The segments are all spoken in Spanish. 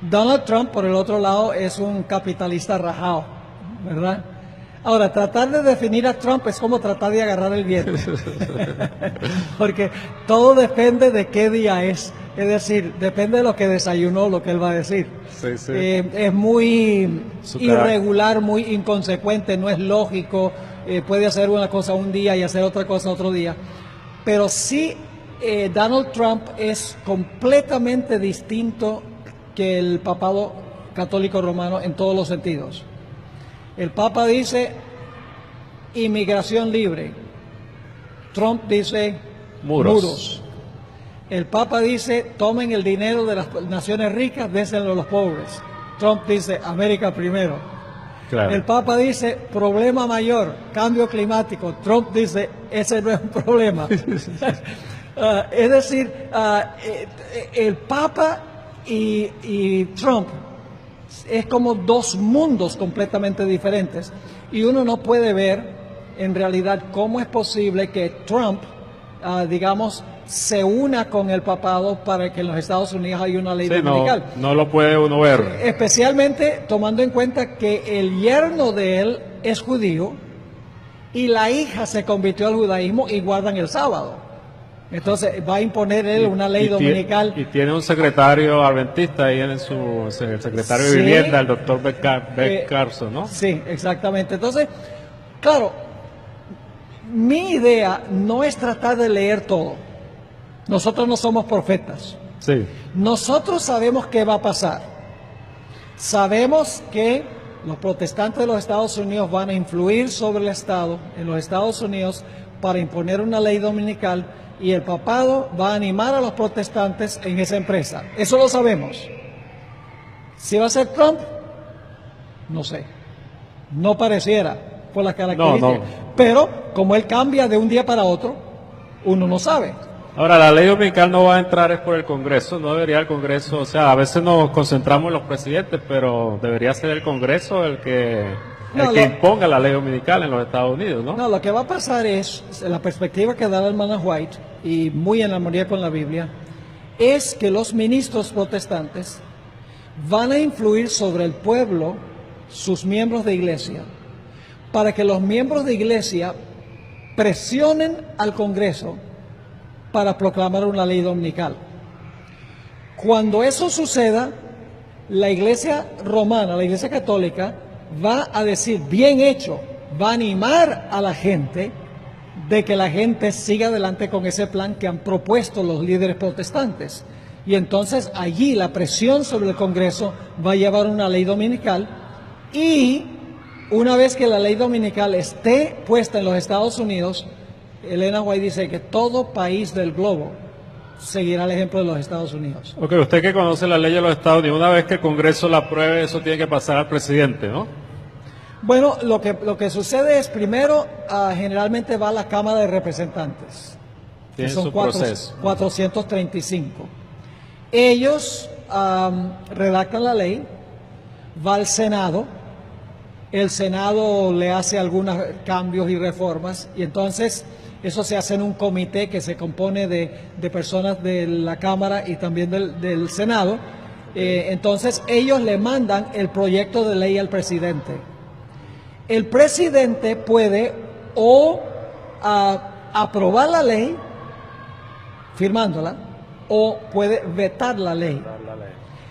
Donald Trump, por el otro lado, es un capitalista rajado, ¿verdad? Ahora, tratar de definir a Trump es como tratar de agarrar el viento, porque todo depende de qué día es decir, depende de lo que desayunó, lo que él va a decir. Sí, sí. Es muy irregular, muy inconsecuente, no es lógico, puede hacer una cosa un día y hacer otra cosa otro día, pero sí Donald Trump es completamente distinto que el papado católico romano en todos los sentidos. El Papa dice inmigración libre. Trump dice muros. El Papa dice tomen el dinero de las naciones ricas, déselo a los pobres. Trump dice América primero. Claro. El Papa dice problema mayor, cambio climático. Trump dice ese no es un problema. Es decir, el Papa y Trump es como dos mundos completamente diferentes y uno no puede ver en realidad cómo es posible que Trump, digamos, se una con el papado para que en los Estados Unidos haya una ley dominical. No lo puede uno ver. Especialmente tomando en cuenta que el yerno de él es judío y la hija se convirtió al judaísmo y guardan el sábado. Entonces va a imponer él una ley dominical. Y tiene un secretario adventista ahí en el secretario de Vivienda, el doctor Beck Carson, ¿no? Sí, exactamente. Entonces, claro, mi idea no es tratar de leer todo. Nosotros no somos profetas. Sí. Nosotros sabemos qué va a pasar. Sabemos que los protestantes de los Estados Unidos van a influir sobre el Estado en los Estados Unidos para imponer una ley dominical y el papado va a animar a los protestantes en esa empresa. Eso lo sabemos. Si va a ser Trump, no sé. No pareciera por las características. Pero como él cambia de un día para otro, uno no sabe. Ahora, la ley dominical no va a entrar es por el Congreso, no debería el Congreso, o sea, a veces nos concentramos en los presidentes, pero debería ser el Congreso el que imponga la ley dominical en los Estados Unidos, ¿no? No, lo que va a pasar es, la perspectiva que da la hermana White, y muy en armonía con la Biblia, es que los ministros protestantes van a influir sobre el pueblo, sus miembros de iglesia, para que los miembros de iglesia presionen al Congreso para proclamar una ley dominical. Cuando eso suceda, la iglesia romana, la iglesia católica, va a decir, bien hecho, va a animar a la gente de que la gente siga adelante con ese plan que han propuesto los líderes protestantes. Y entonces allí la presión sobre el Congreso va a llevar una ley dominical y una vez que la ley dominical esté puesta en los Estados Unidos, Elena White dice que todo país del globo seguirá el ejemplo de los Estados Unidos. Ok, usted que conoce la ley de los Estados Unidos, una vez que el Congreso la apruebe, eso tiene que pasar al presidente, ¿no? Bueno, lo que sucede es, primero, generalmente va a la Cámara de Representantes, que son 435. Ellos redactan la ley, va al Senado, el Senado le hace algunos cambios y reformas, y entonces eso se hace en un comité que se compone de personas de la Cámara y también del Senado. Entonces ellos le mandan el proyecto de ley al presidente. El presidente puede aprobar la ley, firmándola, o puede vetar la ley.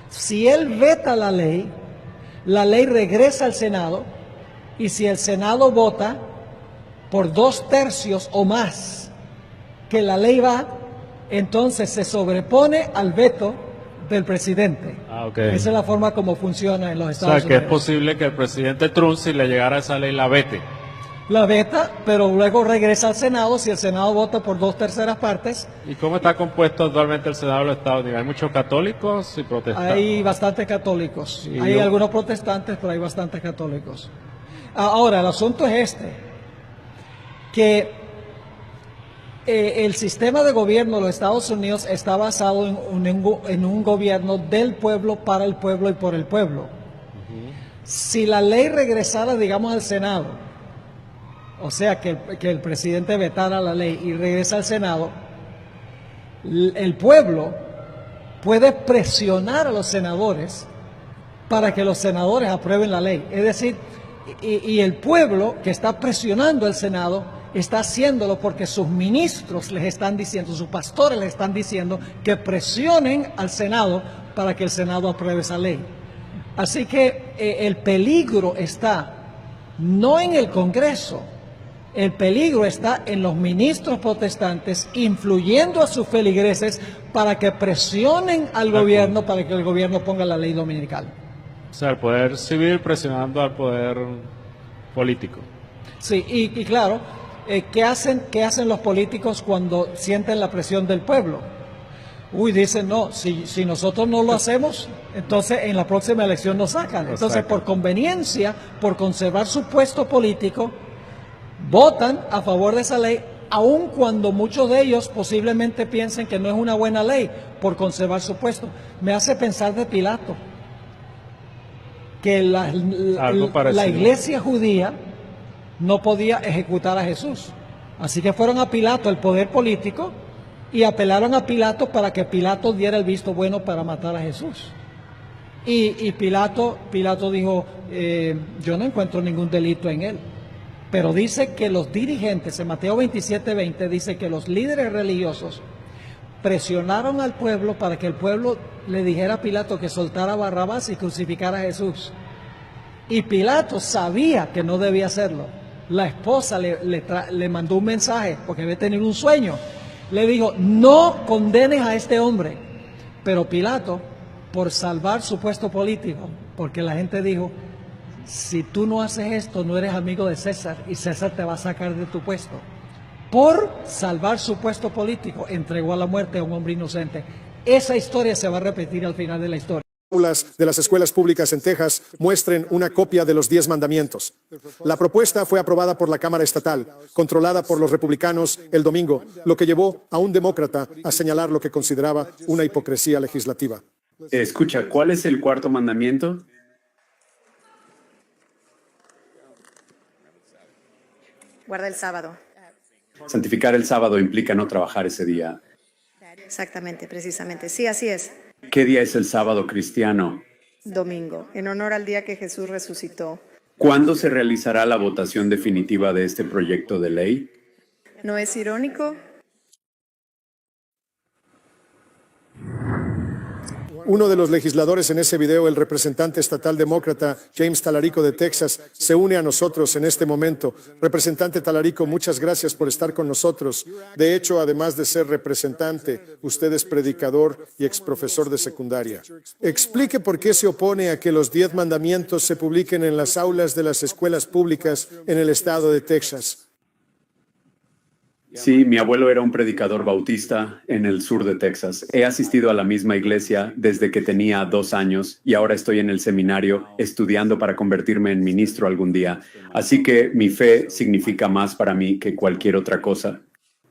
Si él veta la ley regresa al Senado, y si el Senado vota por 2/3 o más que la ley va, entonces se sobrepone al veto del presidente. Okay. Esa es la forma como funciona en los Estados Unidos. O sea, que es posible que el presidente Trump, si le llegara esa ley, la vete. La veta, pero luego regresa al Senado, si el Senado vota por 2/3 partes. ¿Y cómo está compuesto actualmente el Senado de los Estados Unidos? ¿Hay muchos católicos y protestantes? Hay bastantes católicos. Hay algunos protestantes, pero hay bastantes católicos. Ahora, el asunto es que el sistema de gobierno de los Estados Unidos está basado en un gobierno del pueblo, para el pueblo y por el pueblo. Si la ley regresara, digamos, al Senado, o sea, que el presidente vetara la ley y regresa al Senado, el pueblo puede presionar a los senadores para que los senadores aprueben la ley. Es decir, y el pueblo que está presionando al Senado está haciéndolo porque sus ministros les están diciendo, sus pastores les están diciendo que presionen al Senado para que el Senado apruebe esa ley. Así que el peligro está no en el Congreso, el peligro está en los ministros protestantes influyendo a sus feligreses para que presionen al gobierno para que el gobierno ponga la ley dominical. O sea, el poder civil presionando al poder político. Sí, y claro, ¿qué hacen los políticos cuando sienten la presión del pueblo? Dicen, no, si nosotros no lo hacemos, entonces en la próxima elección nos sacan. Entonces, por conveniencia, por conservar su puesto político, votan a favor de esa ley, aun cuando muchos de ellos posiblemente piensen que no es una buena ley, por conservar su puesto. Me hace pensar de Pilato, que la iglesia judía no podía ejecutar a Jesús. Así que fueron a Pilato, el poder político, y apelaron a Pilato para que Pilato diera el visto bueno para matar a Jesús. Y Pilato dijo, yo no encuentro ningún delito en él. Pero dice que los dirigentes, en Mateo 27:20, dice que los líderes religiosos presionaron al pueblo para que el pueblo le dijera a Pilato que soltara a Barrabás y crucificara a Jesús. Y Pilato sabía que no debía hacerlo. La esposa le mandó un mensaje, porque había tenido un sueño. Le dijo, no condenes a este hombre. Pero Pilato, por salvar su puesto político, porque la gente dijo, si tú no haces esto, no eres amigo de César y César te va a sacar de tu puesto. Por salvar su puesto político, entregó a la muerte a un hombre inocente. Esa historia se va a repetir al final de la historia. Aulas de las escuelas públicas en Texas muestren una copia de los 10 mandamientos. La propuesta fue aprobada por la Cámara Estatal, controlada por los republicanos el domingo, lo que llevó a un demócrata a señalar lo que consideraba una hipocresía legislativa. Escucha, ¿cuál es el cuarto mandamiento? Guarda el sábado. Santificar el sábado implica no trabajar ese día. Exactamente, precisamente. Sí, así es. ¿Qué día es el sábado cristiano? Domingo, en honor al día que Jesús resucitó. ¿Cuándo se realizará la votación definitiva de este proyecto de ley? ¿No es irónico? Uno de los legisladores en ese video, el representante estatal demócrata James Talarico de Texas, se une a nosotros en este momento. Representante Talarico, muchas gracias por estar con nosotros. De hecho, además de ser representante, usted es predicador y exprofesor de secundaria. Explique por qué se opone a que los 10 mandamientos se publiquen en las aulas de las escuelas públicas en el estado de Texas. Sí, mi abuelo era un predicador bautista en el sur de Texas. He asistido a la misma iglesia desde que tenía 2 años y ahora estoy en el seminario estudiando para convertirme en ministro algún día. Así que mi fe significa más para mí que cualquier otra cosa.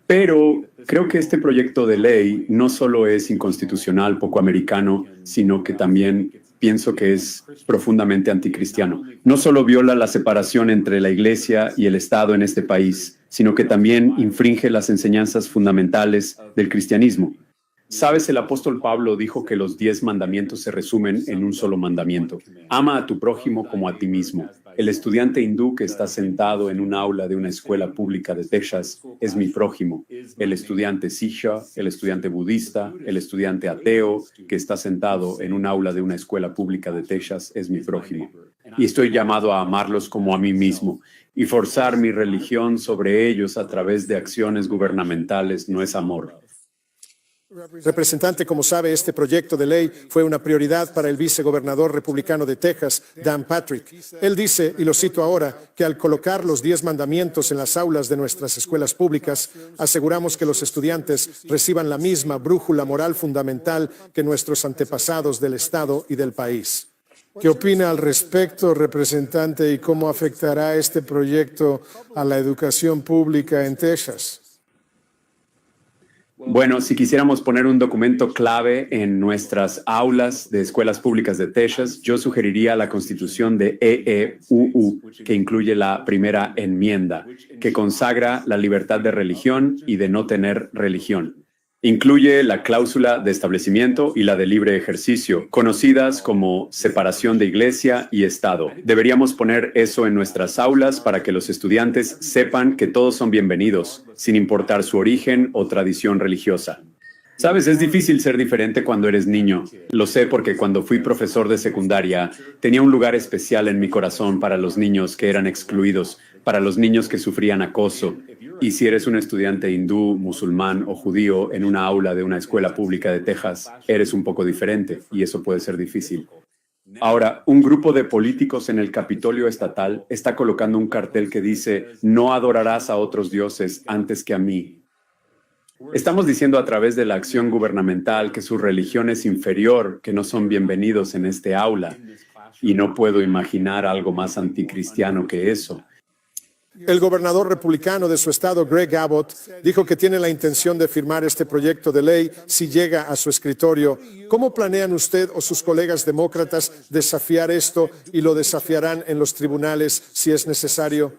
Pero creo que este proyecto de ley no solo es inconstitucional, poco americano, sino que también pienso que es profundamente anticristiano. No solo viola la separación entre la iglesia y el Estado en este país, sino que también infringe las enseñanzas fundamentales del cristianismo. Sabes, el apóstol Pablo dijo que los 10 mandamientos se resumen en un solo mandamiento. Ama a tu prójimo como a ti mismo. El estudiante hindú que está sentado en un aula de una escuela pública de Texas es mi prójimo. El estudiante sikha, el estudiante budista, el estudiante ateo que está sentado en un aula de una escuela pública de Texas es mi prójimo. Y estoy llamado a amarlos como a mí mismo. Y forzar mi religión sobre ellos a través de acciones gubernamentales no es amor. Representante, como sabe, este proyecto de ley fue una prioridad para el vicegobernador republicano de Texas, Dan Patrick. Él dice, y lo cito ahora, que al colocar los 10 mandamientos en las aulas de nuestras escuelas públicas, aseguramos que los estudiantes reciban la misma brújula moral fundamental que nuestros antepasados del Estado y del país. ¿Qué opina al respecto, representante, y cómo afectará este proyecto a la educación pública en Texas? Bueno, si quisiéramos poner un documento clave en nuestras aulas de escuelas públicas de Texas, yo sugeriría la Constitución de EEUU, que incluye la primera enmienda, que consagra la libertad de religión y de no tener religión. Incluye la cláusula de establecimiento y la de libre ejercicio, conocidas como separación de iglesia y Estado. Deberíamos poner eso en nuestras aulas para que los estudiantes sepan que todos son bienvenidos, sin importar su origen o tradición religiosa. Sabes, es difícil ser diferente cuando eres niño. Lo sé porque cuando fui profesor de secundaria, tenía un lugar especial en mi corazón para los niños que eran excluidos, para los niños que sufrían acoso. Y si eres un estudiante hindú, musulmán o judío en una aula de una escuela pública de Texas, eres un poco diferente y eso puede ser difícil. Ahora, un grupo de políticos en el Capitolio estatal está colocando un cartel que dice: no adorarás a otros dioses antes que a mí. Estamos diciendo a través de la acción gubernamental que su religión es inferior, que no son bienvenidos en este aula. Y no puedo imaginar algo más anticristiano que eso. El gobernador republicano de su estado, Greg Abbott, dijo que tiene la intención de firmar este proyecto de ley si llega a su escritorio. ¿Cómo planean usted o sus colegas demócratas desafiar esto y lo desafiarán en los tribunales si es necesario?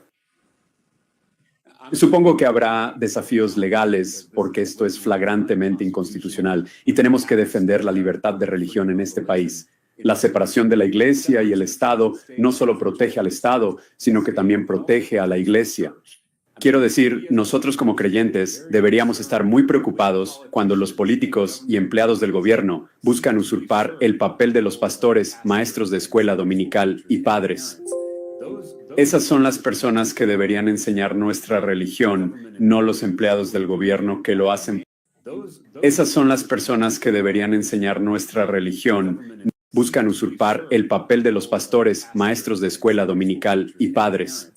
Supongo que habrá desafíos legales porque esto es flagrantemente inconstitucional y tenemos que defender la libertad de religión en este país. La separación de la Iglesia y el Estado no solo protege al Estado, sino que también protege a la Iglesia. Quiero decir, nosotros como creyentes deberíamos estar muy preocupados cuando los políticos y empleados del gobierno buscan usurpar el papel de los pastores, maestros de escuela dominical y padres. Esas son las personas que deberían enseñar nuestra religión, no los empleados del gobierno que lo hacen. Esas son las personas que deberían enseñar nuestra religión. Buscan usurpar el papel de los pastores, maestros de escuela dominical y padres.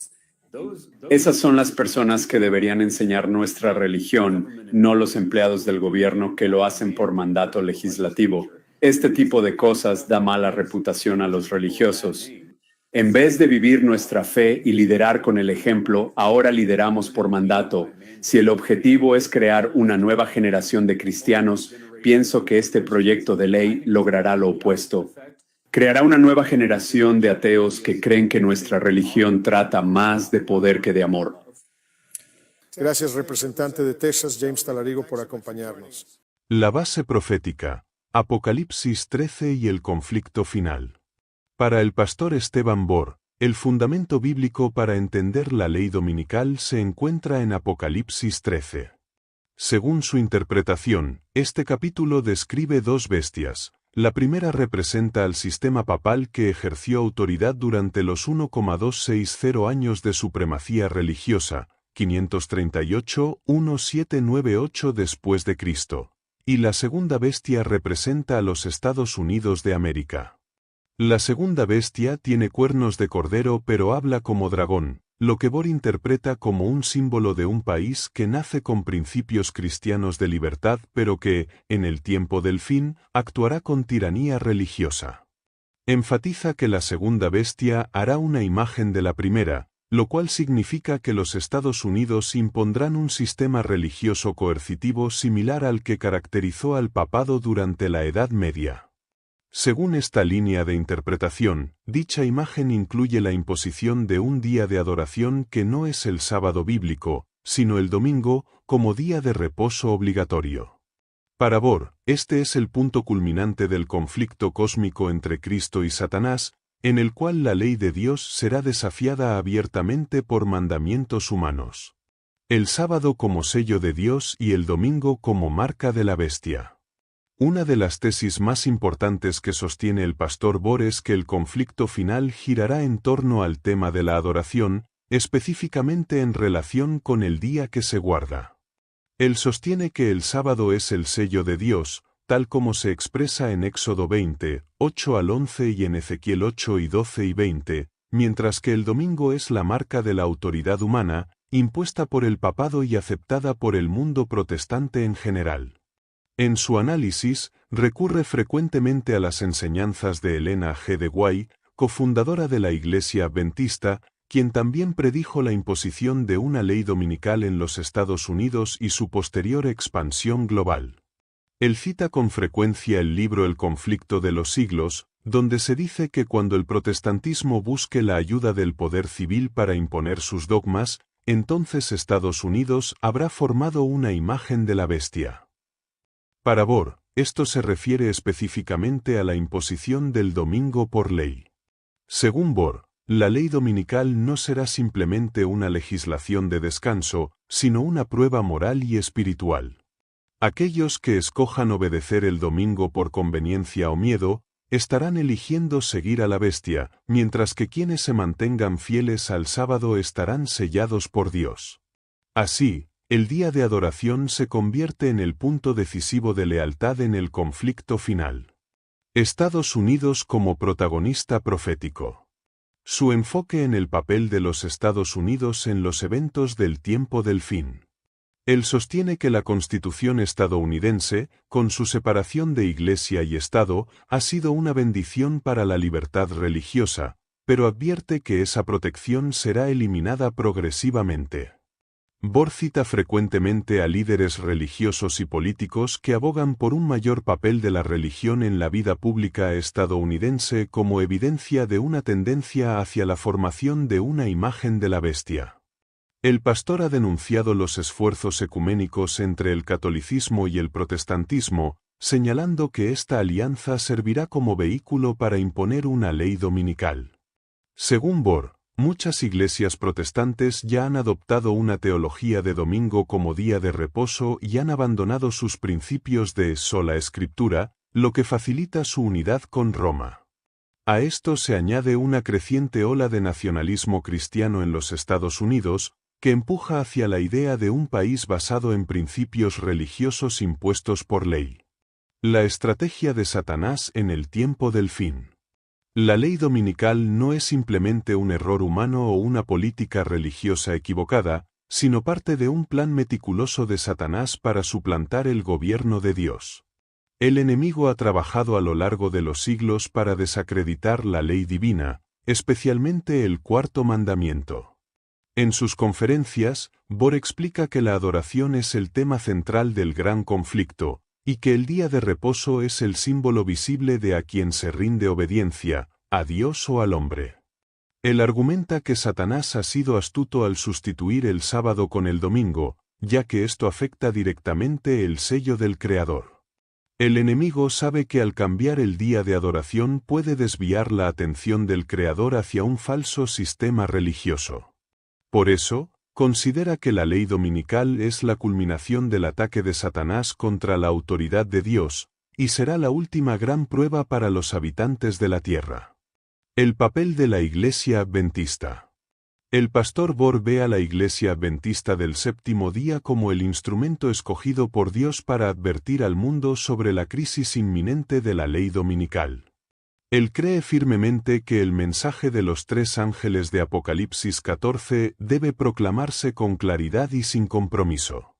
Esas son las personas que deberían enseñar nuestra religión, no los empleados del gobierno que lo hacen por mandato legislativo. Este tipo de cosas da mala reputación a los religiosos. En vez de vivir nuestra fe y liderar con el ejemplo, ahora lideramos por mandato. Si el objetivo es crear una nueva generación de cristianos, pienso que este proyecto de ley logrará lo opuesto. Creará una nueva generación de ateos que creen que nuestra religión trata más de poder que de amor. Gracias, representante de Texas, James Talarigo, por acompañarnos. La base profética, Apocalipsis 13 y el conflicto final. Para el pastor Esteban Bor, el fundamento bíblico para entender la ley dominical se encuentra en Apocalipsis 13. Según su interpretación, este capítulo describe dos bestias. La primera representa al sistema papal que ejerció autoridad durante los 1,260 años de supremacía religiosa, 538-1798 después de Cristo. Y la segunda bestia representa a los Estados Unidos de América. La segunda bestia tiene cuernos de cordero pero habla como dragón, lo que Bor interpreta como un símbolo de un país que nace con principios cristianos de libertad pero que, en el tiempo del fin, actuará con tiranía religiosa. Enfatiza que la segunda bestia hará una imagen de la primera, lo cual significa que los Estados Unidos impondrán un sistema religioso coercitivo similar al que caracterizó al papado durante la Edad Media. Según esta línea de interpretación, dicha imagen incluye la imposición de un día de adoración que no es el sábado bíblico, sino el domingo, como día de reposo obligatorio. Para Bor, este es el punto culminante del conflicto cósmico entre Cristo y Satanás, en el cual la ley de Dios será desafiada abiertamente por mandamientos humanos. El sábado como sello de Dios y el domingo como marca de la bestia. Una de las tesis más importantes que sostiene el pastor Bor es que el conflicto final girará en torno al tema de la adoración, específicamente en relación con el día que se guarda. Él sostiene que el sábado es el sello de Dios, tal como se expresa en Éxodo 20, 8 al 11 y en Ezequiel 8 y 12 y 20, mientras que el domingo es la marca de la autoridad humana, impuesta por el papado y aceptada por el mundo protestante en general. En su análisis, recurre frecuentemente a las enseñanzas de Elena G. de White, cofundadora de la Iglesia Adventista, quien también predijo la imposición de una ley dominical en los Estados Unidos y su posterior expansión global. Él cita con frecuencia el libro El conflicto de los siglos, donde se dice que cuando el protestantismo busque la ayuda del poder civil para imponer sus dogmas, entonces Estados Unidos habrá formado una imagen de la bestia. Para Bohr, esto se refiere específicamente a la imposición del domingo por ley. Según Bohr, la ley dominical no será simplemente una legislación de descanso, sino una prueba moral y espiritual. Aquellos que escojan obedecer el domingo por conveniencia o miedo, estarán eligiendo seguir a la bestia, mientras que quienes se mantengan fieles al sábado estarán sellados por Dios. Así, el día de adoración se convierte en el punto decisivo de lealtad en el conflicto final. Estados Unidos como protagonista profético. Su enfoque en el papel de los Estados Unidos en los eventos del tiempo del fin. Él sostiene que la Constitución estadounidense, con su separación de Iglesia y Estado, ha sido una bendición para la libertad religiosa, pero advierte que esa protección será eliminada progresivamente. Bohr cita frecuentemente a líderes religiosos y políticos que abogan por un mayor papel de la religión en la vida pública estadounidense como evidencia de una tendencia hacia la formación de una imagen de la bestia. El pastor ha denunciado los esfuerzos ecuménicos entre el catolicismo y el protestantismo, señalando que esta alianza servirá como vehículo para imponer una ley dominical. Según Bohr, muchas iglesias protestantes ya han adoptado una teología de domingo como día de reposo y han abandonado sus principios de sola escritura, lo que facilita su unidad con Roma. A esto se añade una creciente ola de nacionalismo cristiano en los Estados Unidos, que empuja hacia la idea de un país basado en principios religiosos impuestos por ley. La estrategia de Satanás en el tiempo del fin. La ley dominical no es simplemente un error humano o una política religiosa equivocada, sino parte de un plan meticuloso de Satanás para suplantar el gobierno de Dios. El enemigo ha trabajado a lo largo de los siglos para desacreditar la ley divina, especialmente el cuarto mandamiento. En sus conferencias, Bohr explica que la adoración es el tema central del gran conflicto, y que el día de reposo es el símbolo visible de a quien se rinde obediencia, a Dios o al hombre. Él argumenta que Satanás ha sido astuto al sustituir el sábado con el domingo, ya que esto afecta directamente el sello del Creador. El enemigo sabe que al cambiar el día de adoración puede desviar la atención del Creador hacia un falso sistema religioso. Por eso, considera que la ley dominical es la culminación del ataque de Satanás contra la autoridad de Dios, y será la última gran prueba para los habitantes de la tierra. El papel de la Iglesia Adventista. El pastor Bohr ve a la Iglesia Adventista del Séptimo Día como el instrumento escogido por Dios para advertir al mundo sobre la crisis inminente de la ley dominical. Él cree firmemente que el mensaje de los tres ángeles de Apocalipsis 14 debe proclamarse con claridad y sin compromiso.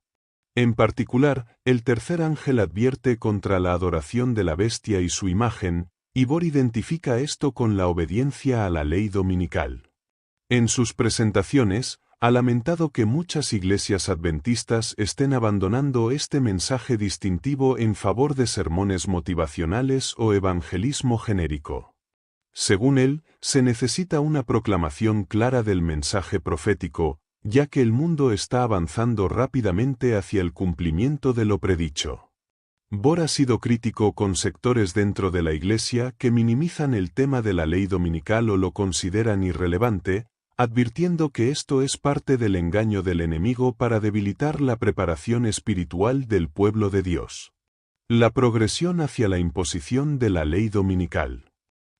En particular, el tercer ángel advierte contra la adoración de la bestia y su imagen, y Bohr identifica esto con la obediencia a la ley dominical. En sus presentaciones, ha lamentado que muchas iglesias adventistas estén abandonando este mensaje distintivo en favor de sermones motivacionales o evangelismo genérico. Según él, se necesita una proclamación clara del mensaje profético, ya que el mundo está avanzando rápidamente hacia el cumplimiento de lo predicho. Bohr ha sido crítico con sectores dentro de la Iglesia que minimizan el tema de la ley dominical o lo consideran irrelevante, advirtiendo que esto es parte del engaño del enemigo para debilitar la preparación espiritual del pueblo de Dios. La progresión hacia la imposición de la ley dominical.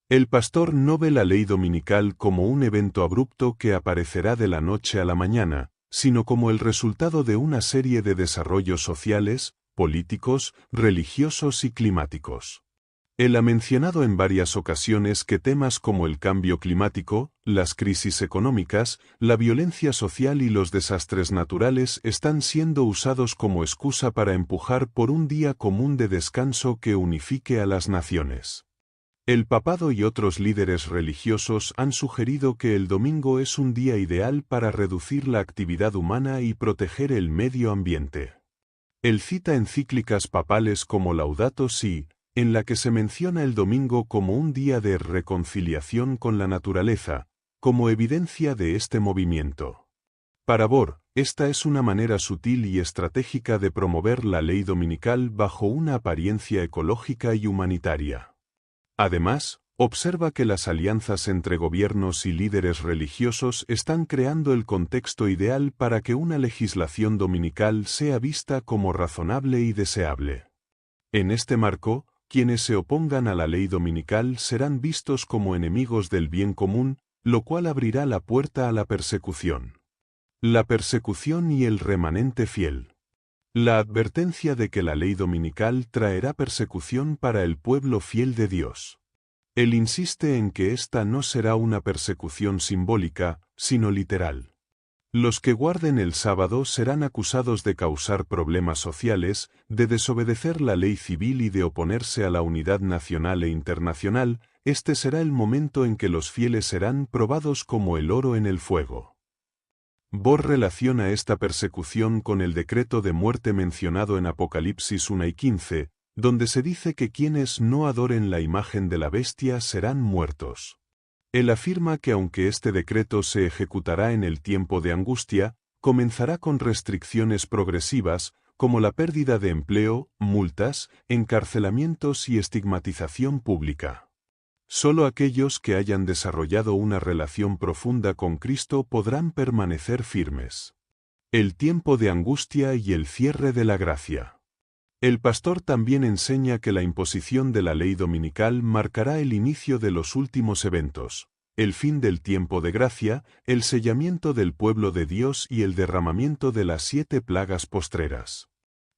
El pastor no ve la ley dominical como un evento abrupto que aparecerá de la noche a la mañana, sino como el resultado de una serie de desarrollos sociales, políticos, religiosos y climáticos. Él ha mencionado en varias ocasiones que temas como el cambio climático, las crisis económicas, la violencia social y los desastres naturales están siendo usados como excusa para empujar por un día común de descanso que unifique a las naciones. El papado y otros líderes religiosos han sugerido que el domingo es un día ideal para reducir la actividad humana y proteger el medio ambiente. Él cita encíclicas papales como Laudato Si', en la que se menciona el domingo como un día de reconciliación con la naturaleza, como evidencia de este movimiento. Para Bohr, Esta es una manera sutil y estratégica de promover la ley dominical bajo una apariencia ecológica y humanitaria. Además, observa que las alianzas entre gobiernos y líderes religiosos están creando el contexto ideal para que una legislación dominical sea vista como razonable y deseable. En este marco, quienes se opongan a la ley dominical serán vistos como enemigos del bien común, lo cual abrirá la puerta a la persecución. La persecución y el remanente fiel. La advertencia de que la ley dominical traerá persecución para el pueblo fiel de Dios. Él insiste en que esta no será una persecución simbólica, sino literal. Los que guarden el sábado serán acusados de causar problemas sociales, de desobedecer la ley civil y de oponerse a la unidad nacional e internacional. Este será el momento en que los fieles serán probados como el oro en el fuego. Bohr relaciona esta persecución con el decreto de muerte mencionado en Apocalipsis 1:15, donde se dice que quienes no adoren la imagen de la bestia serán muertos. Él afirma que aunque este decreto se ejecutará en el tiempo de angustia, comenzará con restricciones progresivas, como la pérdida de empleo, multas, encarcelamientos y estigmatización pública. Solo aquellos que hayan desarrollado una relación profunda con Cristo podrán permanecer firmes. El tiempo de angustia y el cierre de la gracia. El pastor también enseña que la imposición de la ley dominical marcará el inicio de los últimos eventos, el fin del tiempo de gracia, el sellamiento del pueblo de Dios y el derramamiento de las 7 plagas postreras.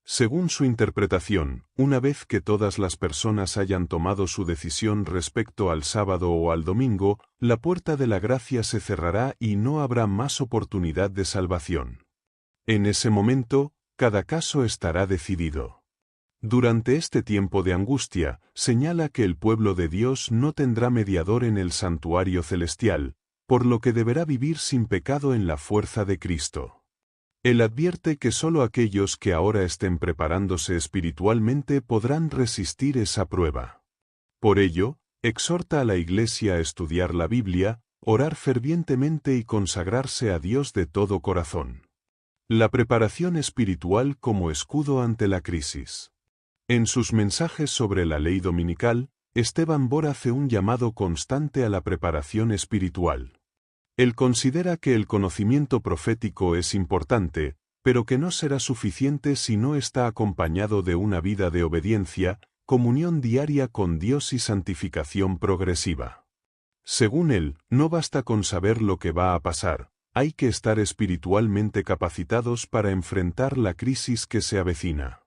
Según su interpretación, una vez que todas las personas hayan tomado su decisión respecto al sábado o al domingo, la puerta de la gracia se cerrará y no habrá más oportunidad de salvación. En ese momento, cada caso estará decidido. Durante este tiempo de angustia, señala que el pueblo de Dios no tendrá mediador en el santuario celestial, por lo que deberá vivir sin pecado en la fuerza de Cristo. Él advierte que solo aquellos que ahora estén preparándose espiritualmente podrán resistir esa prueba. Por ello, exhorta a la Iglesia a estudiar la Biblia, orar fervientemente y consagrarse a Dios de todo corazón. La preparación espiritual como escudo ante la crisis. En sus mensajes sobre la ley dominical, Esteban Bohr hace un llamado constante a la preparación espiritual. Él considera que el conocimiento profético es importante, pero que no será suficiente si no está acompañado de una vida de obediencia, comunión diaria con Dios y santificación progresiva. Según él, no basta con saber lo que va a pasar, hay que estar espiritualmente capacitados para enfrentar la crisis que se avecina.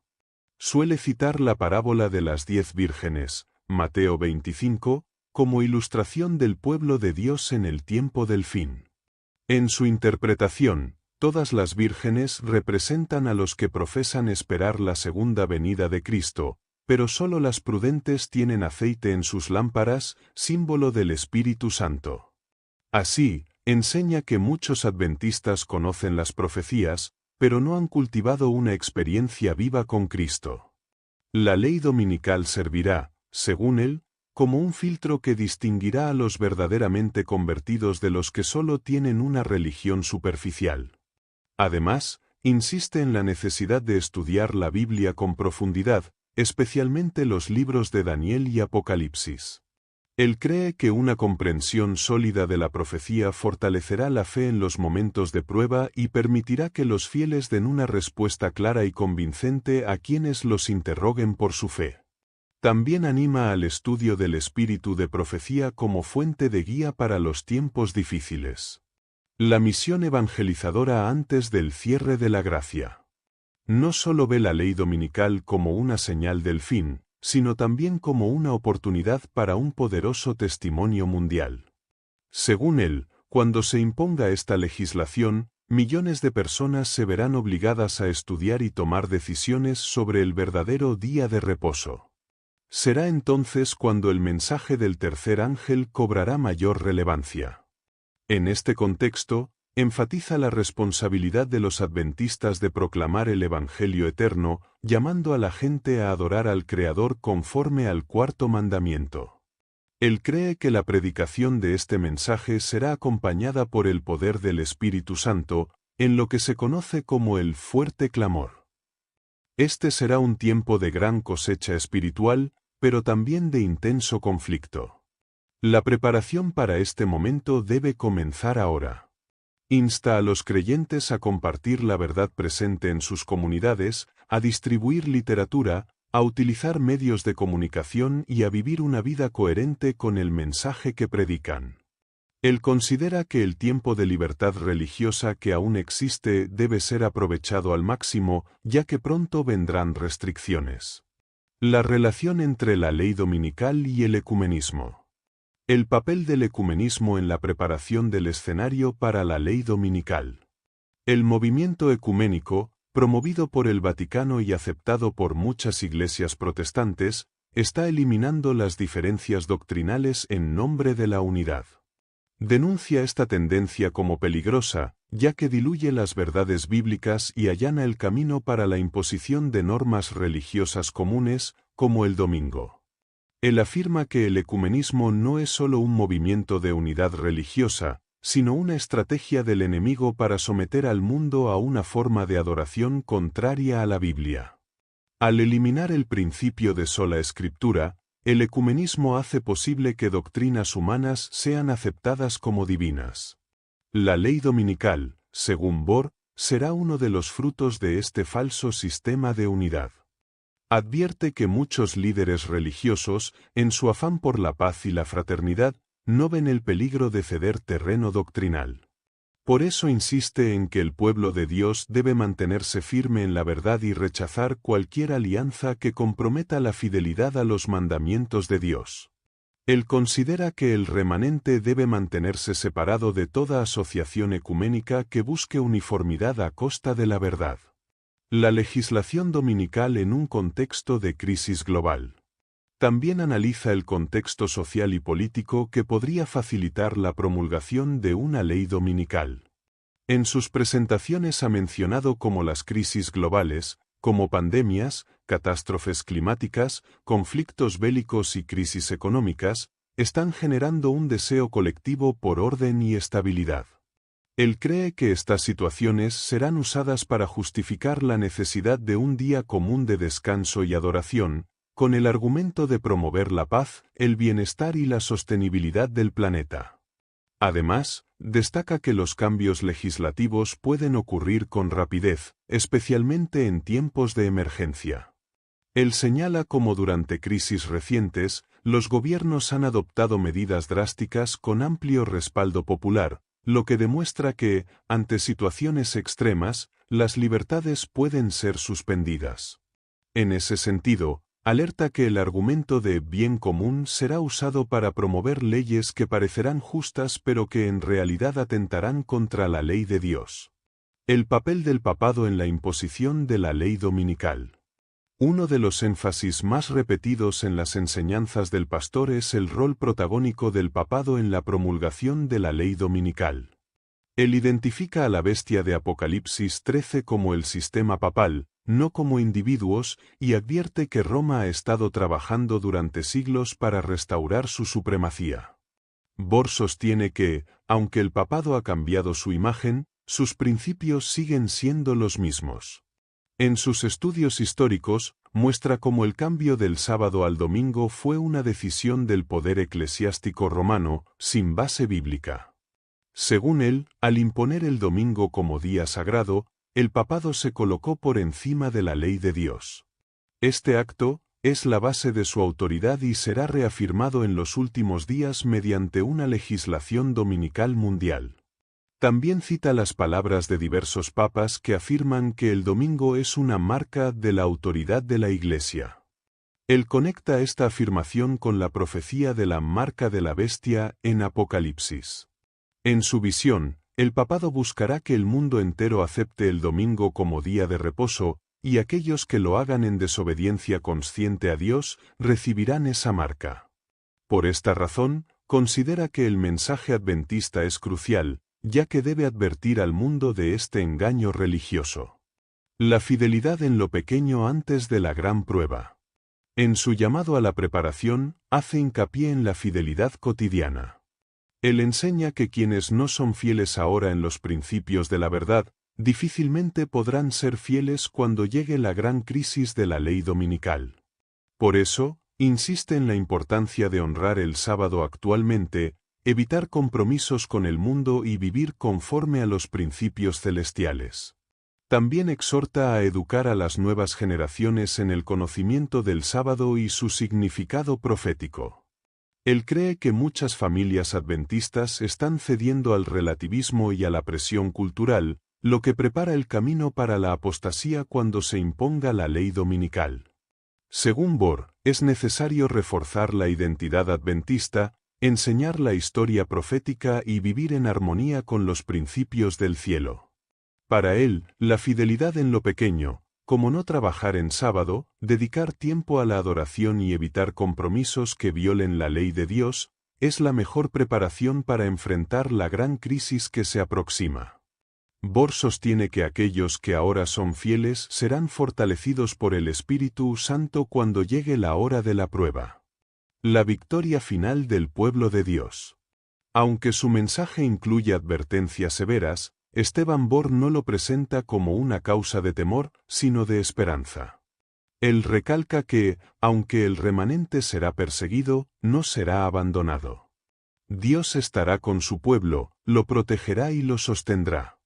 Suele citar la parábola de las 10 vírgenes, Mateo 25, como ilustración del pueblo de Dios en el tiempo del fin. En su interpretación, todas las vírgenes representan a los que profesan esperar la segunda venida de Cristo, pero solo las prudentes tienen aceite en sus lámparas, símbolo del Espíritu Santo. Así, enseña que muchos adventistas conocen las profecías, pero no han cultivado una experiencia viva con Cristo. La ley dominical servirá, según él, como un filtro que distinguirá a los verdaderamente convertidos de los que solo tienen una religión superficial. Además, insiste en la necesidad de estudiar la Biblia con profundidad, especialmente los libros de Daniel y Apocalipsis. Él cree que una comprensión sólida de la profecía fortalecerá la fe en los momentos de prueba y permitirá que los fieles den una respuesta clara y convincente a quienes los interroguen por su fe. También anima al estudio del espíritu de profecía como fuente de guía para los tiempos difíciles. La misión evangelizadora antes del cierre de la gracia. No solo ve la ley dominical como una señal del fin, sino también como una oportunidad para un poderoso testimonio mundial. Según él, cuando se imponga esta legislación, millones de personas se verán obligadas a estudiar y tomar decisiones sobre el verdadero día de reposo. Será entonces cuando el mensaje del tercer ángel cobrará mayor relevancia. En este contexto, enfatiza la responsabilidad de los adventistas de proclamar el Evangelio eterno, llamando a la gente a adorar al Creador conforme al cuarto mandamiento. Él cree que la predicación de este mensaje será acompañada por el poder del Espíritu Santo, en lo que se conoce como el fuerte clamor. Este será un tiempo de gran cosecha espiritual, pero también de intenso conflicto. La preparación para este momento debe comenzar ahora. Insta a los creyentes a compartir la verdad presente en sus comunidades, a distribuir literatura, a utilizar medios de comunicación y a vivir una vida coherente con el mensaje que predican. Él considera que el tiempo de libertad religiosa que aún existe debe ser aprovechado al máximo, ya que pronto vendrán restricciones. La relación entre la ley dominical y el ecumenismo. El papel del ecumenismo en la preparación del escenario para la ley dominical. El movimiento ecuménico, promovido por el Vaticano y aceptado por muchas iglesias protestantes, está eliminando las diferencias doctrinales en nombre de la unidad. Denuncia esta tendencia como peligrosa, ya que diluye las verdades bíblicas y allana el camino para la imposición de normas religiosas comunes, como el domingo. Él afirma que el ecumenismo no es solo un movimiento de unidad religiosa, sino una estrategia del enemigo para someter al mundo a una forma de adoración contraria a la Biblia. Al eliminar el principio de sola escritura, el ecumenismo hace posible que doctrinas humanas sean aceptadas como divinas. La ley dominical, según Bohr, será uno de los frutos de este falso sistema de unidad. Advierte que muchos líderes religiosos, en su afán por la paz y la fraternidad, no ven el peligro de ceder terreno doctrinal. Por eso insiste en que el pueblo de Dios debe mantenerse firme en la verdad y rechazar cualquier alianza que comprometa la fidelidad a los mandamientos de Dios. Él considera que el remanente debe mantenerse separado de toda asociación ecuménica que busque uniformidad a costa de la verdad. La legislación dominical en un contexto de crisis global. También analiza el contexto social y político que podría facilitar la promulgación de una ley dominical. En sus presentaciones ha mencionado como las crisis globales, como pandemias, catástrofes climáticas, conflictos bélicos y crisis económicas, están generando un deseo colectivo por orden y estabilidad. Él cree que estas situaciones serán usadas para justificar la necesidad de un día común de descanso y adoración, con el argumento de promover la paz, el bienestar y la sostenibilidad del planeta. Además, destaca que los cambios legislativos pueden ocurrir con rapidez, especialmente en tiempos de emergencia. Él señala cómo durante crisis recientes, los gobiernos han adoptado medidas drásticas con amplio respaldo popular, lo que demuestra que, ante situaciones extremas, las libertades pueden ser suspendidas. En ese sentido, alerta que el argumento de bien común será usado para promover leyes que parecerán justas pero que en realidad atentarán contra la ley de Dios. El papel del papado en la imposición de la ley dominical. Uno de los énfasis más repetidos en las enseñanzas del pastor es el rol protagónico del papado en la promulgación de la ley dominical. Él identifica a la bestia de Apocalipsis 13 como el sistema papal, no como individuos, y advierte que Roma ha estado trabajando durante siglos para restaurar su supremacía. Bohr sostiene que, aunque el papado ha cambiado su imagen, sus principios siguen siendo los mismos. En sus estudios históricos, muestra cómo el cambio del sábado al domingo fue una decisión del poder eclesiástico romano, sin base bíblica. Según él, al imponer el domingo como día sagrado, el papado se colocó por encima de la ley de Dios. Este acto es la base de su autoridad y será reafirmado en los últimos días mediante una legislación dominical mundial. También cita las palabras de diversos papas que afirman que el domingo es una marca de la autoridad de la Iglesia. Él conecta esta afirmación con la profecía de la marca de la bestia en Apocalipsis. En su visión, el papado buscará que el mundo entero acepte el domingo como día de reposo, y aquellos que lo hagan en desobediencia consciente a Dios recibirán esa marca. Por esta razón, considera que el mensaje adventista es crucial, ya que debe advertir al mundo de este engaño religioso. La fidelidad en lo pequeño antes de la gran prueba. En su llamado a la preparación, hace hincapié en la fidelidad cotidiana. Él enseña que quienes no son fieles ahora en los principios de la verdad, difícilmente podrán ser fieles cuando llegue la gran crisis de la ley dominical. Por eso, insiste en la importancia de honrar el sábado actualmente, evitar compromisos con el mundo y vivir conforme a los principios celestiales. También exhorta a educar a las nuevas generaciones en el conocimiento del sábado y su significado profético. Él cree que muchas familias adventistas están cediendo al relativismo y a la presión cultural, lo que prepara el camino para la apostasía cuando se imponga la ley dominical. Según Bohr, es necesario reforzar la identidad adventista, enseñar la historia profética y vivir en armonía con los principios del cielo. Para él, la fidelidad en lo pequeño, como no trabajar en sábado, dedicar tiempo a la adoración y evitar compromisos que violen la ley de Dios, es la mejor preparación para enfrentar la gran crisis que se aproxima. Bohr sostiene que aquellos que ahora son fieles serán fortalecidos por el Espíritu Santo cuando llegue la hora de la prueba. La victoria final del pueblo de Dios. Aunque su mensaje incluye advertencias severas, Esteban Bohr no lo presenta como una causa de temor, sino de esperanza. Él recalca que, aunque el remanente será perseguido, no será abandonado. Dios estará con su pueblo, lo protegerá y lo sostendrá.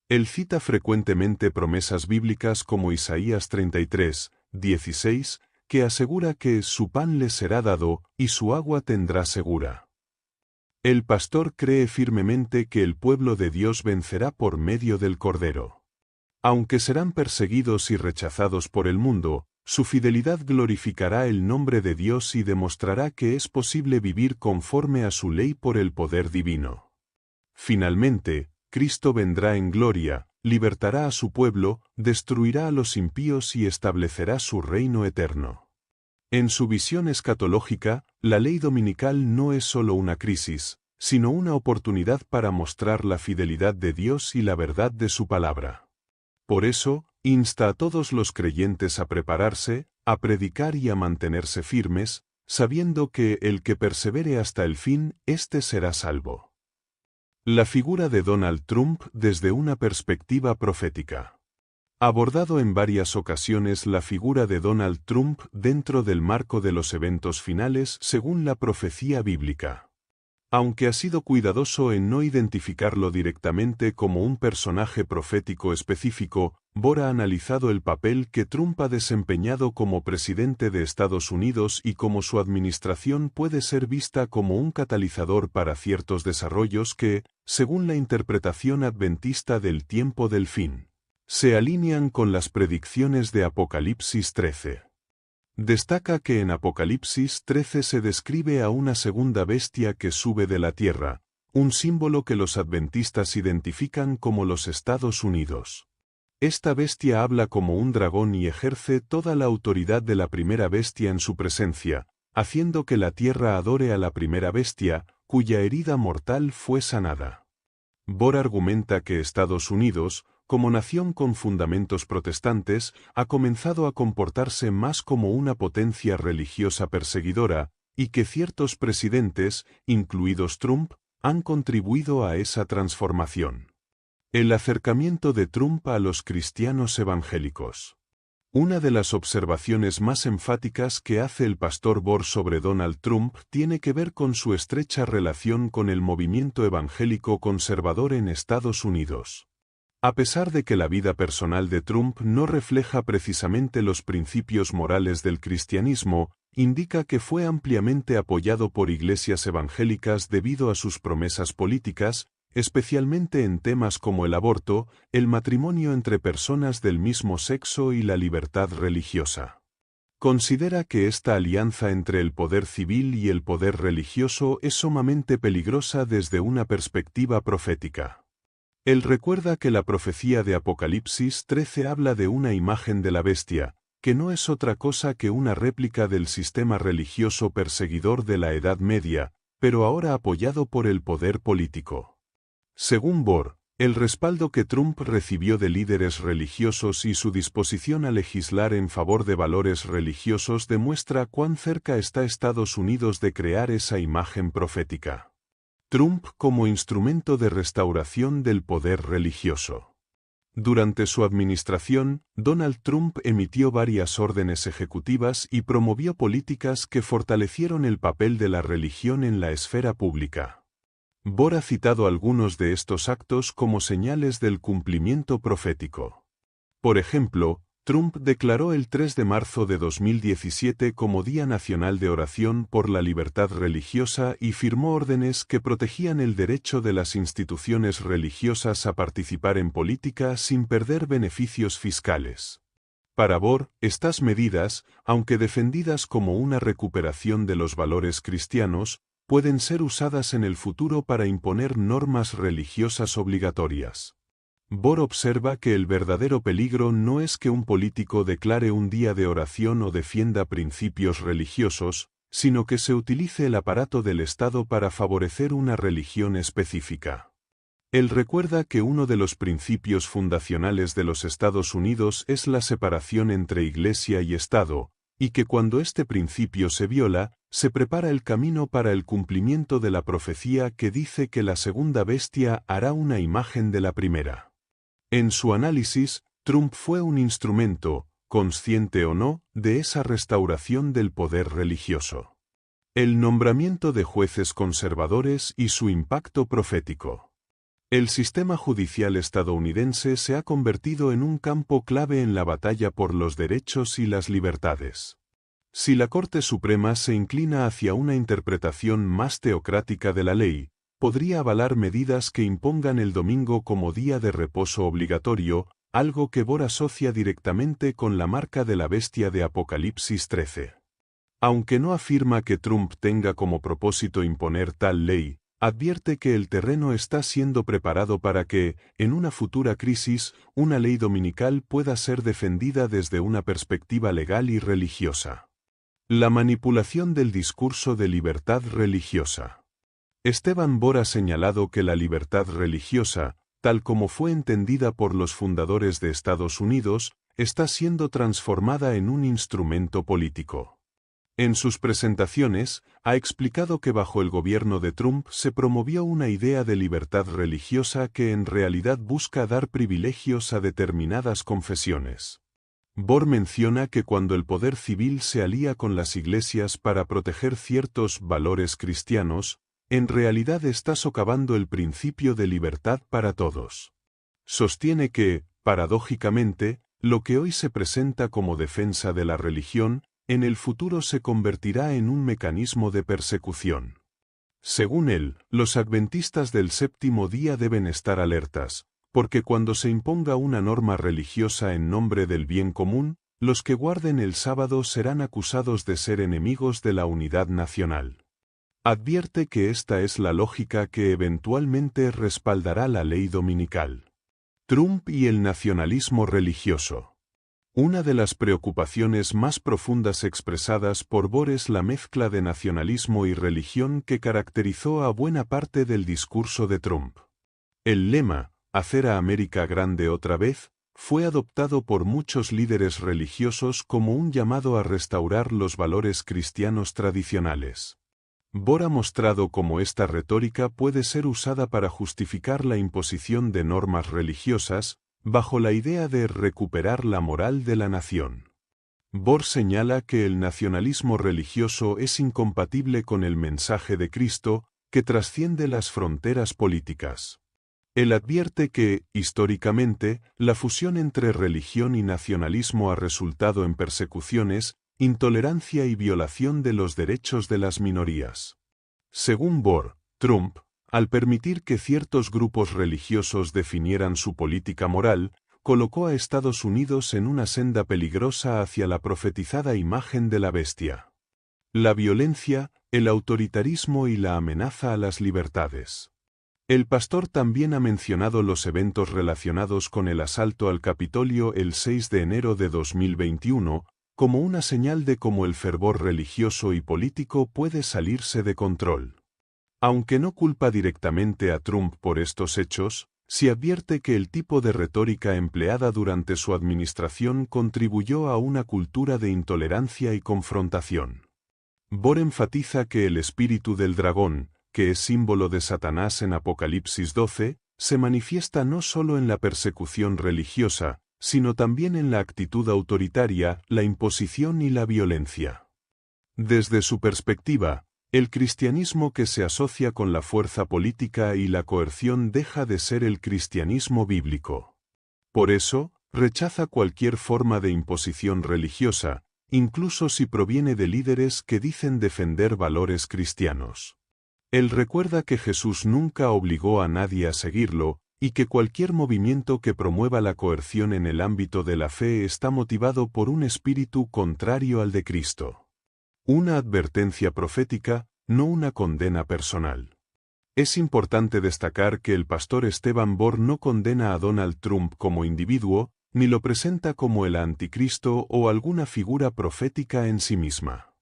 Él cita frecuentemente promesas bíblicas como Isaías 33, 16, que asegura que su pan les será dado y su agua tendrá segura. El pastor cree firmemente que el pueblo de Dios vencerá por medio del Cordero. Aunque serán perseguidos y rechazados por el mundo, su fidelidad glorificará el nombre de Dios y demostrará que es posible vivir conforme a su ley por el poder divino. Finalmente, Cristo vendrá en gloria, libertará a su pueblo, destruirá a los impíos y establecerá su reino eterno. En su visión escatológica, la ley dominical no es solo una crisis, sino una oportunidad para mostrar la fidelidad de Dios y la verdad de su palabra. Por eso, insta a todos los creyentes a prepararse, a predicar y a mantenerse firmes, sabiendo que el que persevere hasta el fin, éste será salvo. La figura de Donald Trump desde una perspectiva profética. Abordado en varias ocasiones la figura de Donald Trump dentro del marco de los eventos finales según la profecía bíblica. Aunque ha sido cuidadoso en no identificarlo directamente como un personaje profético específico, Bohr ha analizado el papel que Trump ha desempeñado como presidente de Estados Unidos y cómo su administración puede ser vista como un catalizador para ciertos desarrollos que, según la interpretación adventista del tiempo del fin, se alinean con las predicciones de Apocalipsis 13. Destaca que en Apocalipsis 13 se describe a una segunda bestia que sube de la tierra, un símbolo que los adventistas identifican como los Estados Unidos. Esta bestia habla como un dragón y ejerce toda la autoridad de la primera bestia en su presencia, haciendo que la tierra adore a la primera bestia, cuya herida mortal fue sanada. Bohr argumenta que Estados Unidos, como nación con fundamentos protestantes, ha comenzado a comportarse más como una potencia religiosa perseguidora, y que ciertos presidentes, incluidos Trump, han contribuido a esa transformación. El acercamiento de Trump a los cristianos evangélicos. Una de las observaciones más enfáticas que hace el pastor Bohr sobre Donald Trump tiene que ver con su estrecha relación con el movimiento evangélico conservador en Estados Unidos. A pesar de que la vida personal de Trump no refleja precisamente los principios morales del cristianismo, indica que fue ampliamente apoyado por iglesias evangélicas debido a sus promesas políticas, especialmente en temas como el aborto, el matrimonio entre personas del mismo sexo y la libertad religiosa. Considera que esta alianza entre el poder civil y el poder religioso es sumamente peligrosa desde una perspectiva profética. Él recuerda que la profecía de Apocalipsis 13 habla de una imagen de la bestia, que no es otra cosa que una réplica del sistema religioso perseguidor de la Edad Media, pero ahora apoyado por el poder político. Según Bohr, el respaldo que Trump recibió de líderes religiosos y su disposición a legislar en favor de valores religiosos demuestra cuán cerca está Estados Unidos de crear esa imagen profética. Trump como instrumento de restauración del poder religioso. Durante su administración, Donald Trump emitió varias órdenes ejecutivas y promovió políticas que fortalecieron el papel de la religión en la esfera pública. Bohr ha citado algunos de estos actos como señales del cumplimiento profético. Por ejemplo, Trump declaró el 3 de marzo de 2017 como Día Nacional de Oración por la Libertad Religiosa y firmó órdenes que protegían el derecho de las instituciones religiosas a participar en política sin perder beneficios fiscales. Para Bohr, estas medidas, aunque defendidas como una recuperación de los valores cristianos, pueden ser usadas en el futuro para imponer normas religiosas obligatorias. Bohr observa que el verdadero peligro no es que un político declare un día de oración o defienda principios religiosos, sino que se utilice el aparato del Estado para favorecer una religión específica. Él recuerda que uno de los principios fundacionales de los Estados Unidos es la separación entre Iglesia y Estado, y que cuando este principio se viola, se prepara el camino para el cumplimiento de la profecía que dice que la segunda bestia hará una imagen de la primera. En su análisis, Trump fue un instrumento, consciente o no, de esa restauración del poder religioso. El nombramiento de jueces conservadores y su impacto profético. El sistema judicial estadounidense se ha convertido en un campo clave en la batalla por los derechos y las libertades. Si la Corte Suprema se inclina hacia una interpretación más teocrática de la ley, podría avalar medidas que impongan el domingo como día de reposo obligatorio, algo que Bohr asocia directamente con la marca de la bestia de Apocalipsis 13. Aunque no afirma que Trump tenga como propósito imponer tal ley, advierte que el terreno está siendo preparado para que, en una futura crisis, una ley dominical pueda ser defendida desde una perspectiva legal y religiosa. La manipulación del discurso de libertad religiosa. Esteban Bohr ha señalado que la libertad religiosa, tal como fue entendida por los fundadores de Estados Unidos, está siendo transformada en un instrumento político. En sus presentaciones, ha explicado que bajo el gobierno de Trump se promovió una idea de libertad religiosa que en realidad busca dar privilegios a determinadas confesiones. Bohr menciona que cuando el poder civil se alía con las iglesias para proteger ciertos valores cristianos, en realidad está socavando el principio de libertad para todos. Sostiene que, paradójicamente, lo que hoy se presenta como defensa de la religión, en el futuro se convertirá en un mecanismo de persecución. Según él, los adventistas del séptimo día deben estar alertas, porque cuando se imponga una norma religiosa en nombre del bien común, los que guarden el sábado serán acusados de ser enemigos de la unidad nacional. Advierte que esta es la lógica que eventualmente respaldará la ley dominical. Trump y el nacionalismo religioso. Una de las preocupaciones más profundas expresadas por Bohr es la mezcla de nacionalismo y religión que caracterizó a buena parte del discurso de Trump. El lema, "Hacer a América grande otra vez", fue adoptado por muchos líderes religiosos como un llamado a restaurar los valores cristianos tradicionales. Bohr ha mostrado cómo esta retórica puede ser usada para justificar la imposición de normas religiosas, bajo la idea de recuperar la moral de la nación. Bohr señala que el nacionalismo religioso es incompatible con el mensaje de Cristo, que trasciende las fronteras políticas. Él advierte que, históricamente, la fusión entre religión y nacionalismo ha resultado en persecuciones, intolerancia y violación de los derechos de las minorías. Según Bohr, Trump, al permitir que ciertos grupos religiosos definieran su política moral, colocó a Estados Unidos en una senda peligrosa hacia la profetizada imagen de la bestia. La violencia, el autoritarismo y la amenaza a las libertades. El pastor también ha mencionado los eventos relacionados con el asalto al Capitolio el 6 de enero de 2021, como una señal de cómo el fervor religioso y político puede salirse de control. Aunque no culpa directamente a Trump por estos hechos, sí advierte que el tipo de retórica empleada durante su administración contribuyó a una cultura de intolerancia y confrontación. Bohr enfatiza que el espíritu del dragón, que es símbolo de Satanás en Apocalipsis 12, se manifiesta no solo en la persecución religiosa, sino también en la actitud autoritaria, la imposición y la violencia. Desde su perspectiva, el cristianismo que se asocia con la fuerza política y la coerción deja de ser el cristianismo bíblico. Por eso, rechaza cualquier forma de imposición religiosa, incluso si proviene de líderes que dicen defender valores cristianos. Él recuerda que Jesús nunca obligó a nadie a seguirlo, y que cualquier movimiento que promueva la coerción en el ámbito de la fe está motivado por un espíritu contrario al de Cristo. Una advertencia profética, no una condena personal. Es importante destacar que el pastor Esteban Borr no condena a Donald Trump como individuo, ni lo presenta como el anticristo o alguna figura profética en sí misma.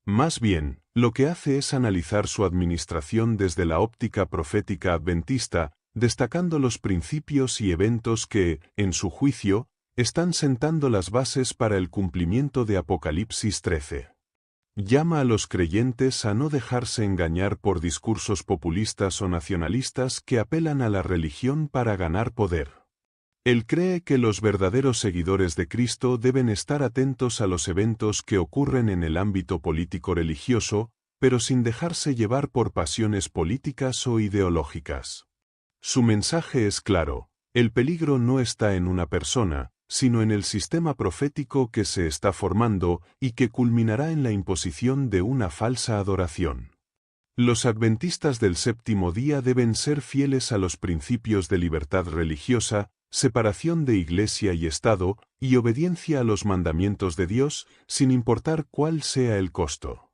Más bien, lo que hace es analizar su administración desde la óptica profética adventista, destacando los principios y eventos que, en su juicio, están sentando las bases para el cumplimiento de Apocalipsis 13. Llama a los creyentes a no dejarse engañar por discursos populistas o nacionalistas que apelan a la religión para ganar poder. Él cree que los verdaderos seguidores de Cristo deben estar atentos a los eventos que ocurren en el ámbito político-religioso, pero sin dejarse llevar por pasiones políticas o ideológicas. Su mensaje es claro: el peligro no está en una persona, sino en el sistema profético que se está formando y que culminará en la imposición de una falsa adoración. Los adventistas del séptimo día deben ser fieles a los principios de libertad religiosa, separación de Iglesia y Estado, y obediencia a los mandamientos de Dios, sin importar cuál sea el costo.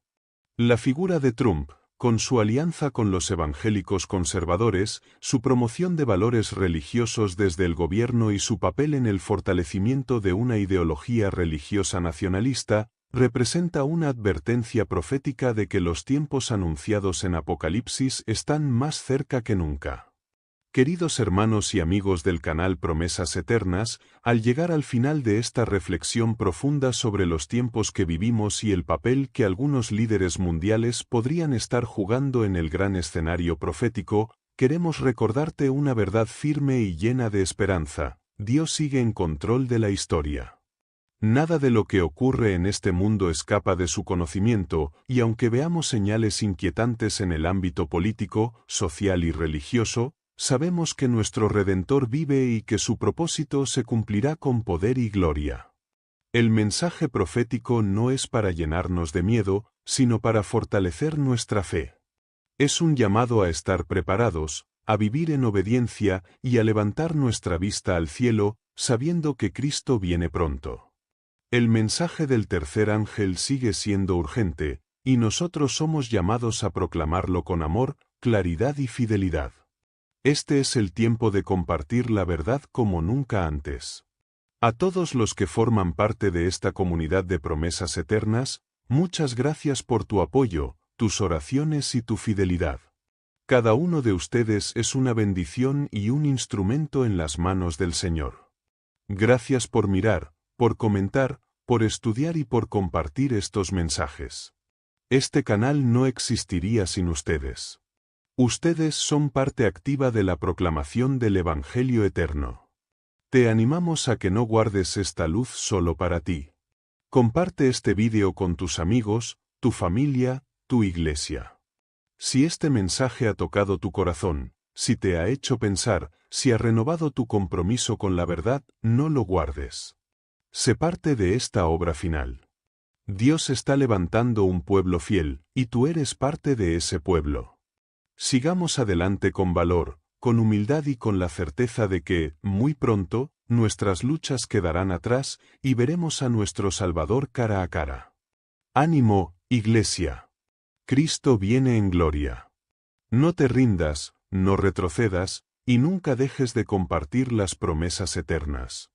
La figura de Trump, con su alianza con los evangélicos conservadores, su promoción de valores religiosos desde el gobierno y su papel en el fortalecimiento de una ideología religiosa nacionalista, representa una advertencia profética de que los tiempos anunciados en Apocalipsis están más cerca que nunca. Queridos hermanos y amigos del canal Promesas Eternas, al llegar al final de esta reflexión profunda sobre los tiempos que vivimos y el papel que algunos líderes mundiales podrían estar jugando en el gran escenario profético, queremos recordarte una verdad firme y llena de esperanza: Dios sigue en control de la historia. Nada de lo que ocurre en este mundo escapa de su conocimiento, y aunque veamos señales inquietantes en el ámbito político, social y religioso, sabemos que nuestro Redentor vive y que su propósito se cumplirá con poder y gloria. El mensaje profético no es para llenarnos de miedo, sino para fortalecer nuestra fe. Es un llamado a estar preparados, a vivir en obediencia y a levantar nuestra vista al cielo, sabiendo que Cristo viene pronto. El mensaje del tercer ángel sigue siendo urgente, y nosotros somos llamados a proclamarlo con amor, claridad y fidelidad. Este es el tiempo de compartir la verdad como nunca antes. A todos los que forman parte de esta comunidad de promesas eternas, muchas gracias por tu apoyo, tus oraciones y tu fidelidad. Cada uno de ustedes es una bendición y un instrumento en las manos del Señor. Gracias por mirar, por comentar, por estudiar y por compartir estos mensajes. Este canal no existiría sin ustedes. Ustedes son parte activa de la proclamación del Evangelio eterno. Te animamos a que no guardes esta luz solo para ti. Comparte este vídeo con tus amigos, tu familia, tu iglesia. Si este mensaje ha tocado tu corazón, si te ha hecho pensar, si ha renovado tu compromiso con la verdad, no lo guardes. Sé parte de esta obra final. Dios está levantando un pueblo fiel, y tú eres parte de ese pueblo. Sigamos adelante con valor, con humildad y con la certeza de que, muy pronto, nuestras luchas quedarán atrás y veremos a nuestro Salvador cara a cara. ¡Ánimo, Iglesia! Cristo viene en gloria. No te rindas, no retrocedas, y nunca dejes de compartir las promesas eternas.